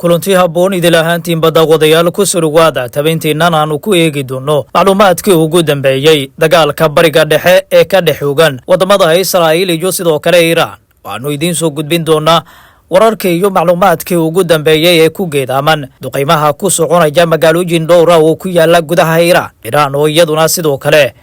kulantii habboon idil ahaantiin badaqodayaal ku suruwaada tabayntiinnan aanu ku eegi doonno macluumaadkii ugu dambeeyey dagaalka bariga dhexe ee ka dhex hoogan waddamada Israa'iil iyo sidoo kale Iiraan. Waxaanu idiin soo gudbin doonaa wararkii iyo macluumaadkii ugu dambeeyey ee ku geedaaman duqeymaha ku soconaya magaalooyin dhowr ah oo ku yaala gudaha Iiraan oo iyaduna sidoo kale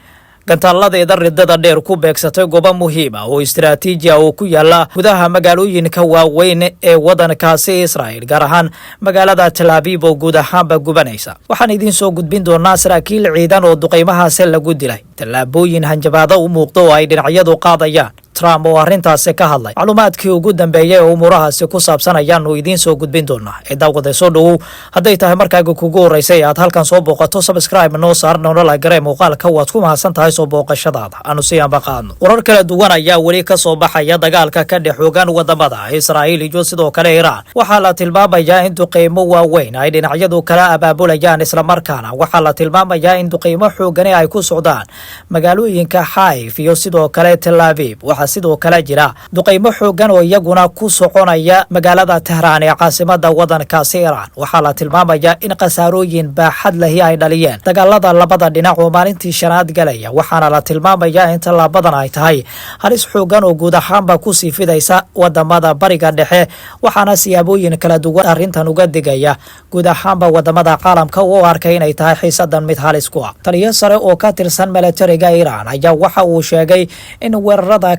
gantaaladeeda ridada dheer ku beegsatay goobo muhiim ah oo istiraatiiji ah oo ku yaala gudaha magaalooyinka waaweyn ee waddankaasi Israa'iil gaar ahaan magaalada Tel Aviv oo guud ahaanba gubanaysa. Waxaan idiin soo gudbin doonaa saraakiil ciidan oo duqeymahaasi lagu dilay, tallaabooyin hanjabaado u muuqda oo ay dhinacyadu qaadayaan. Trump oo arrintaasi ka hadlay macluumaadkii ugu dambeeyay oo umurahaasi ku saabsan ayaanu idiin soo gudbin doonaa. Daawada soo dhow hadday tahay markaaga kugu horeysay aad halkan soo booqato subscribe noo saar noona garee muuqaalka waad ku mahadsan tahay soo booqashadaada. Aanu si aan baqaadno warar kala duwan ayaa weli ka soo baxaya dagaalka ka dhex hoogan wadamada Israa'iil iyo sidoo kale Iiraan. Waxaa la tilmaamayaa in duqeymo waaweyn ay dhinacyadu kala abaabulayaan isla markaana waxaa la tilmaamayaa in duqeymo xoogan ay ku socdaan magaalooyinka Haifa iyo sidoo kale Tel Aviv. sidoo kale jira duqeymo xoogan oo iyaguna ku soconaya magaalada Tehran ee caasimada waddankaasi Iiraan. Waxaa la tilmaamayaa in qasaarooyin baaxad leh ay dhaliyeen dagaalada labada dhinac oo maalintii shanaad galaya. Waxaana la tilmaamayaa in tallaabadan ay tahay halis xoogan oo guud ahaanba ku sii fidaysa wadamada bariga dhexe, waxaana siyaabooyin kala duwan arrintan uga digaya guud ahaanba wadamada caalamka oo arkay inay tahay xiisadan mid halis ku ah. Taliye sare oo ka tirsan militariga Iiraan ayaa waxa uu sheegay in weerarada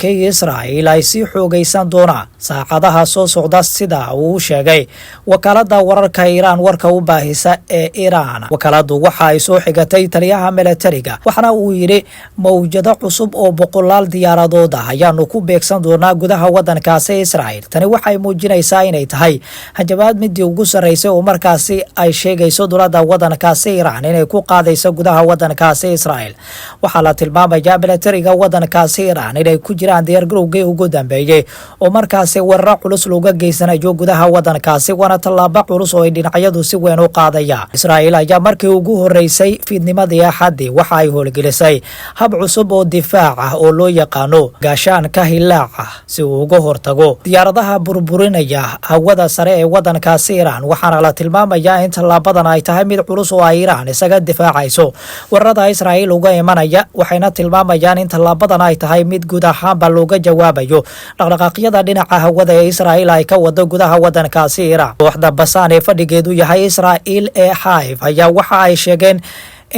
Israa'iil ay sii xoogaysan doonaan saacadaha soo socda sida uu sheegay wakaalada wararka Iiraan warka u baahisa ee Iiraan. Wakaaladu waxa ay soo xigatay taliyaha militariga waxana uu yiri mawjado cusub oo boqolaal diyaaradood ah ayaanu ku beegsan doonaa gudaha waddankaasi Israa'iil. Tani waxay muujinaysaa inay tahay hanjabaad midii ugu sareysay oo markaasi ay sheegayso dowladda waddankaasi Iiraan inay ku qaadayso gudaha waddankaasi Israa'iil. Waxaa la tilmaamayaa militariga waddankaasi Iiraan inay ku jiraan diyaargarowgii ugu dambeeyay oo markaasi weerar culus looga geysanayo gudaha waddankaasi, waana tallaabo culus oo ay dhinacyadu si weyn u qaadayaan. Israa'iil ayaa markii ugu horeysay fiidnimadii Axadii waxa ay howlgelisay hab cusub oo difaac ah oo loo yaqaano gaashaanka hilaaca si uu uga hortago diyaaradaha burburinaya hawada sare ee waddankaasi Iiraan. Waxaana la tilmaamayaa in tallaabadan ay tahay mid culus oo ay Iiraan isaga difaacayso weerarada Israa'iil uga imanaya. Waxayna tilmaamayaan in tallaabadan ay tahay mid guud ahaanba looga jawaabayo dhaqdhaqaaqyada dhinaca hawada ee Israa'iil ay ka wado gudaha waddankaasi Iiraan. Kooxda Basaan ee fadhigeedu yahay Israa'iil ee Haifa ayaa waxa ay sheegeen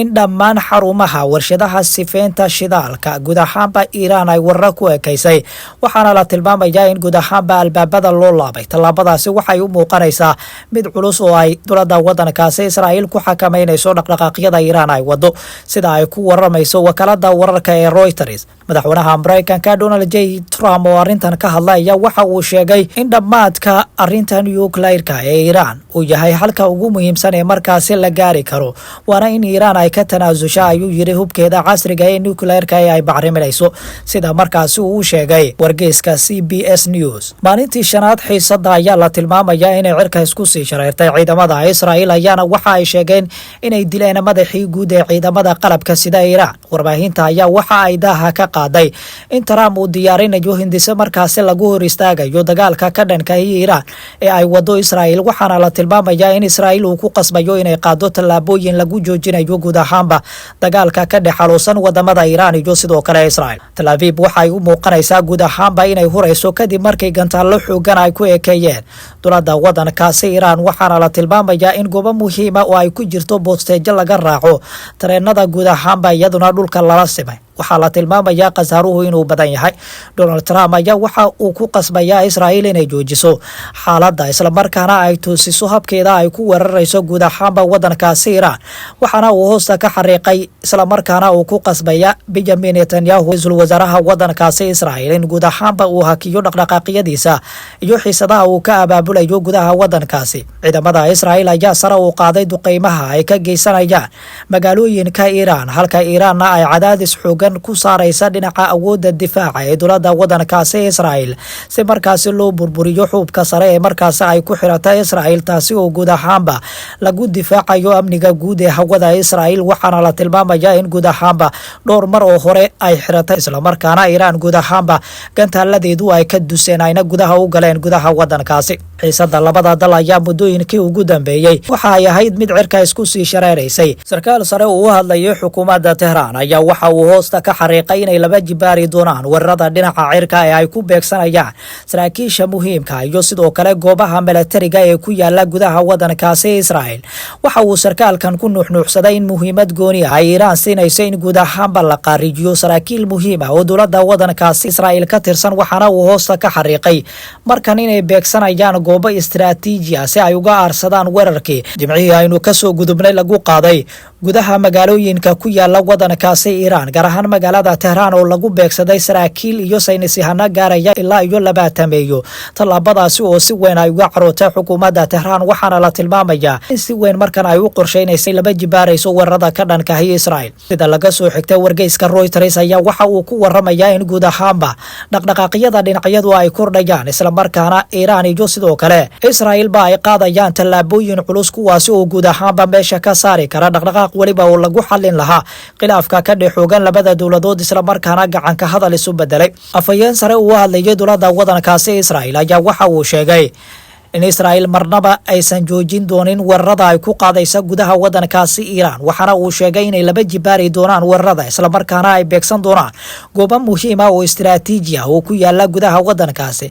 in dhammaan xarumaha warshadaha sifeynta shidaalka guud ahaanba Iiraan ay weerar ku ekeysay. Waxaana la tilmaamayaa in guud ahaanba albaabada loo laabay. Tallaabadaasi waxay u muuqanaysaa mid culus oo ay dowladda waddankaasi Israa'iil ku xakameynayso dhaqdhaqaaqyada Iiraan ay wado sida ay ku waramayso wakaalada wararka ee Reuters. Madaxweynaha Mareykanka Donald J. Trump oo arrintan ka hadlaya waxa uu sheegay in dhammaadka arrintan nuclear-ka ee Iiraan uu yahay halka ugu muhiimsan ee markaasi la gaari karo, waana in Iiraan ay ka tanaasusha ayuu yiri hubkeeda casriga ee nuclear-ka ee ay bacriminayso sida markaasi uu sheegay wargeyska CBS News. Maalintii shanaad xiisada ayaa la tilmaamayaa inay cirka isku sii shareertay ciidamada Israa'iil ayaana waxa ay sheegeen inay dileen madaxii guud ee ciidamada qalabka sida Iiraan. Warbaahinta ayaa waxa ay daaha ka qaaday in Trump uu diyaarinayo hindise markaasi lagu hor istaagayo dagaalka ka dhanka Iiraan ee ay wado Israa'iil. Waxaana la tilmaamayaa in Israa'iil uu ku qasbayo inay qaado tallaabooyin lagu joojinayo guud ahaanba dagaalka ka dhex xaloosan wadamada Iiraan iyo sidoo kale Israa'iil. Tel Aviv waxay u muuqanaysaa guud ahaanba inay horeyso kadib markii gantaalo xoogan ay ku ekeeyeen dowladda waddankaasi Iiraan. Waxaana la tilmaamayaa in goobo muhiim ah oo ay ku jirto boosteejo laga raaco tareenada guud ahaanba iyaduna dhulka lala simay. waxaa la tilmaamayaa qasaaruhu inuu badan yahay. Donald Trump ayaa waxa uu ku qasbayaa Israa'iil inay joojiso xaaladda isla markaana ay toosiso habkeeda ay ku weerarayso guud ahaanba waddankaasi Iiraan. Waxaana uu hoosta ka xariiqay isla markaana uu ku qasbaya Benjamin Netanyahu ra'iisul wasaaraha waddankaasi Israa'iil in guud ahaanba uu hakiyo dhaqdhaqaaqyadiisa iyo xiisadaha uu ka abaabulayo gudaha waddankaasi. Ciidamada Israa'iil ayaa sare u qaaday duqeymaha ay ka geysanayaan magaalooyinka Iiraan halka Iiraanna ay cadaadis xoogan xoogan ku saaraysa dhinaca awoodda difaaca ee dowladda waddankaasi Israa'iil si markaasi loo burburiyo xuubka sare ee markaasi ay ku xirata Israa'iil, taasi oo guud ahaanba lagu difaacayo amniga guud ee hawada Israa'iil. waxaana la tilmaamayaa in guud ahaanba dhowr mar oo hore ay xiratay isla markaana Iiraan guud ahaanba gantaaladeedu ay ka duseen ayna gudaha u galeen gudaha waddankaasi. xiisada labada dal ayaa muddooyinkii ugu dambeeyey waxa ay ahayd mid cirka isku sii shareeraysay. sarkaal sare oo u hadlayay xukuumadda Tehraan ayaa waxa uu hoosta ka xariiqay inay laba jibaari doonaan weerarada dhinaca cirka ee ay ku beegsanayaan saraakiisha muhiimka iyo sidoo kale goobaha milatariga ee ku yaala gudaha waddankaasi Israa'iil. waxa uu sarkaalkan ku nuuxnuuxsaday in muhiimad gooni ah ay Iiraan siinayso in guud ahaanba la qaarijiyo saraakiil muhiim ah oo dowladda waddankaasi Israa'iil ka tirsan, waxaana uu hoosta ka xariiqay markan inay beegsanayaan goobo istiraatiiji ah si ay uga aarsadaan weerarkii jimcihii aynu ka soo gudubnay lagu qaaday gudaha magaalooyinka ku yaala waddankaasi Iiraan, gaar ahaan magaalada Tehraan oo lagu beegsaday saraakiil iyo saynisyahano gaaraya ilaa iyo 20. tallaabadaasi oo si weyn ay uga carootay xukuumadda Tehraan, waxaana la tilmaamayaa in si weyn markan ay u qorsheynaysay laba jibaarayso weerarada ka dhanka ah Israa'iil. sida laga soo xigtay wargeyska Reuters ayaa waxa uu ku waramayaa in guud ahaanba dhaqdhaqaaqyada dhinacyadu ay kordhayaan, isla markaana Iiraan iyo sidoo kale Israa'iil ba ay qaadayaan tallaabooyin culus kuwaasi oo guud ahaanba meesha ka saari kara dhaqdhaqaaq waliba oo lagu xallin lahaa khilaafka ka dhex xoogan labada dowladood, isla markaana gacanka hadal isu bedelay. afhayeen sare uu hadlayay dowladda waddankaasi Israa'iil ayaa waxa uu sheegay in Israa'iil marnaba aysan joojin doonin weerarada ay ku qaadaysa gudaha waddankaasi Iiraan, waxaana uu sheegay inay laba jibaari doonaan weerarada, isla markaana ay beegsan doonaan goobo muhiim ah oo istiraatiiji ah oo ku yaala gudaha waddankaasi.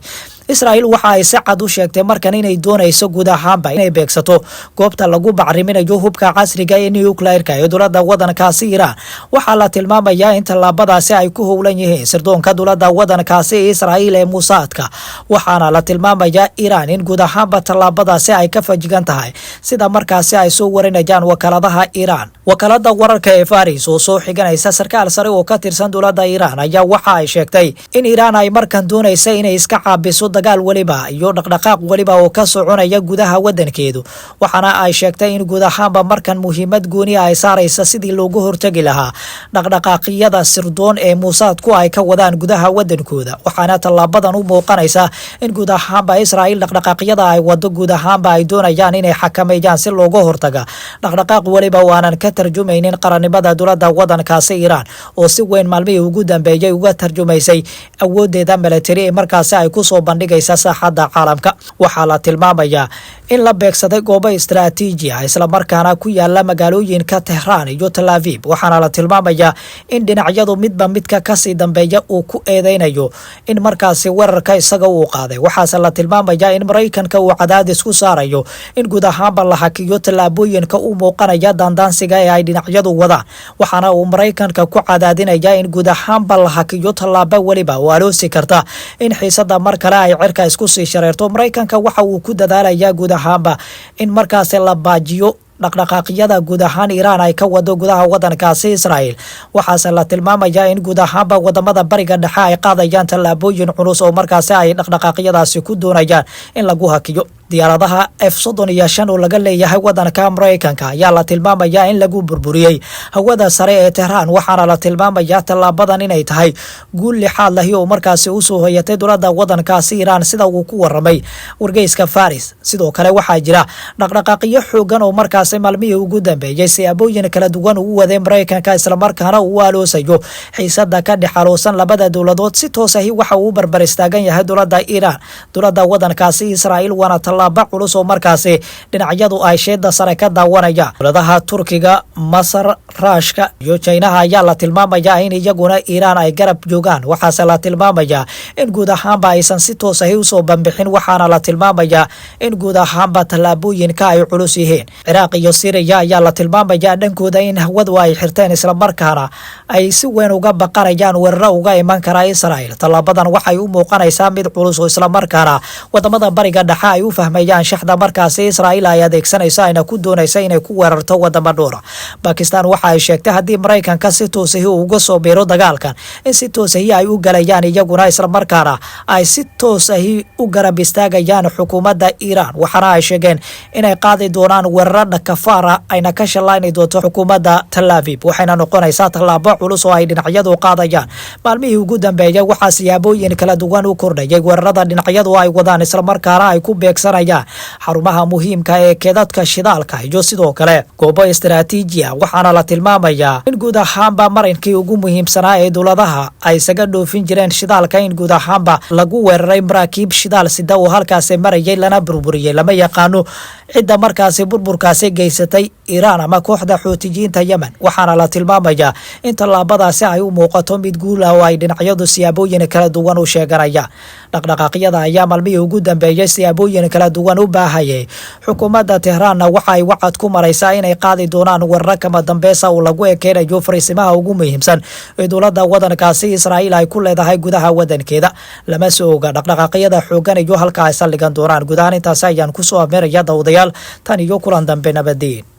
Israa'iil waxa ay si cad u sheegtay markan inay doonayso guud ahaanba inay beegsato goobta lagu bacriminayo hubka casriga ee nuclear-ka ee dowladda waddankaasi Iiraan. waxaa la tilmaamayaa in tallaabadaasi ay ku howlan yihiin sirdoonka dowladda waddankaasi Israa'iil ee Mossad-ka, waxaana la tilmaamayaa Iiraan in guud ahaanba tallaabadaasi ay ka fajigan tahay sida markaasi ay soo warinayaan wakaaladaha Iiraan. wakaalada wararka ee Faris oo soo xiganaysa sarkaal sare oo ka tirsan dowladda Iiraan ayaa waxa ay sheegtay in Iiraan ay markan doonaysa inay iska caabiso dagaal waliba iyo dhaqdhaqaaq waliba oo ka soconaya gudaha waddankeedu, waxaana ay sheegtay in guud ahaanba markan muhiimad gooni ay saaraysa sidii loogu hortagi lahaa dhaqdhaqaaqyada sirdoon ee Mossad-ku ay ka wadaan gudaha waddankooda. waxaana tallaabadan u muuqanaysa in guud ahaanba Israa'iil dhaqdhaqaaqyada ay wado guud ahaanba ay doonayaan inay xakameeyaan si looga hortaga dhaqdhaqaaq waliba oo aanan ka tarjumaynin qarannimada dowladda waddankaasi Iiraan oo si weyn maalmihii ugu dambeeyay uga tarjumaysay awoodeeda milatari ee markaasi ay ku soo bandhigaysa saaxadda caalamka. waxaa la tilmaamayaa in la beegsaday goobo istiraatiiji ah isla markaana ku yaala magaalooyinka Tehraan iyo Tel Aviv, waxaana la tilmaamayaa in dhinacyadu midba midka kasii dambeeya uu ku eedeynayo in markaasi weerarka isaga uu qaaday. waxaase la tilmaamayaa in Maraykanka uu cadaadis ku saarayo in guud ahaanba la hakiyo tallaabooyinka u muuqanaya daandaansiga ee ay dhinacyadu wadaan, waxaana uu Maraykanka ku cadaadinaya in guud ahaanba la hakiyo tallaabo waliba oo aloosi karta in xiisada mar kale ay cirka isku sii shareerto. Maraykanka waxa uu ku dadaalayaa guud ahaanba in markaasi la baajiyo dhaqdhaqaaqyada guud ahaan Iiraan ay ka wado gudaha waddankaasi Israa'iil. waxaase la tilmaamayaa in guud ahaanba wadamada bariga dhexe ay qaadayaan tallaabooyin culus oo markaasi ay dhaqdhaqaaqyadaasi ku doonayaan in lagu hakiyo. diyaaradaha F-35 oo laga leeyahay waddanka Maraykanka ayaa la tilmaamayaa in lagu burburiyey hawada sare ee Tehraan, waxaana la tilmaamayaa tallaabadan inay tahay guul lixaad lahi oo markaasi u soo hoyatay dowladda waddankaasi Iiraan, sida uu ku waramay wargeyska Faris. sidoo kale waxaa jira dhaqdhaqaaqyo xoogan oo markaasi maalmihii ugu dambeeyay siyaabooyin kala duwan ugu waday Maraykanka, isla markaana uu aloosayo xiisada ka dhex aloosan labada dowladood. si toos ah waxa uu barbar istaagan yahay dowladda Iiraan dowladda waddankaasi Israa'iil, waana tallaabo culus oo markaasi dhinacyadu ay sheeda sare ka daawanayaan. dowladaha Turkiga, Masar, Raashka iyo Chinaha ayaa la tilmaamayaa in iyaguna Iiraan ay garab joogaan. waxaase la tilmaamayaa in guud ahaanba aysan si toos ah u soo banbixin, waxaana la tilmaamayaa in guud ahaanba tallaabooyinka ay culus yihiin. Ciraaq iyo Syria ayaa la tilmaamayaa dhankooda in hawadu ay xirteen, isla markaana ay si weyn uga baqanayaan weeraro uga iman kara Israa'iil. tallaabadan waxay u muuqanaysaa mid culus oo isla markaana wadamada bariga dhexe ay u fahmayaan shaxda markaasi Israa'iil ay adeegsanayso ayna ku doonayso inay ku weerarto wadamo dhowr ah. Pakistan waxa ay sheegtay haddii Mareykanka si toos ah uga soo biiro dagaalkan in si toos ah ay u galayaan iyaguna isla markaana ay si toos ah u garab istaagayaan xukuumadda Iran. waxaana ay sheegeen inay qaadi doonaan weerarada kafaara ayna ka shalayn doonto xukuumadda Tel Aviv. waxayna noqonaysaa tallaabo culus oo ay dhinacyadu qaadayaan. maalmihii ugu dambeeyay waxaa siyaabooyin kala duwan u kordhayay weerarada dhinacyadu ay wadaan isla markaana ay ku beegsanayaan xarumaha muhiimka ee keedadka shidaalka iyo sidoo kale goobo istiraatiiji ah. waxaana la tilmaamayaa in guud ahaanba marinkii ugu muhiimsanaa ee dowladaha ay isaga dhoofin jireen shidaalka in guud ahaanba lagu weeraray maraakiib shidaal sida uu halkaasi marayay lana burburiyay. lama yaqaano cidda markaasi burburkaasi geysatay Iran ama kooxda Xuutiyiinta Yemen. waxaana la tilmaamayaa in tallaabadaasi ay u muuqato mid guul ah oo ay dhinacyadu siyaabooyin kala duwan u sheeganayaan. dhaqdhaqaaqyada ayaa maalmihii ugu dambeeyay siyaabooyin kala duwan u baahayay. xukuumadda Tehraanna waxa ay wacad ku maraysaa inay qaadi doonaan weerar kama dambaysa oo lagu ekeenayo fariisimaha ugu muhiimsan ee dowladda wadankaasi Israa'iil ay ku leedahay gudaha wadankeeda. lama soo oga dhaqdhaqaaqyada xoogan iyo halka ay saldhigan doonaan. gudahaan intaas ayaan ku soo ameeraya dawadayaal tan iyo kulan dambe nabadeen.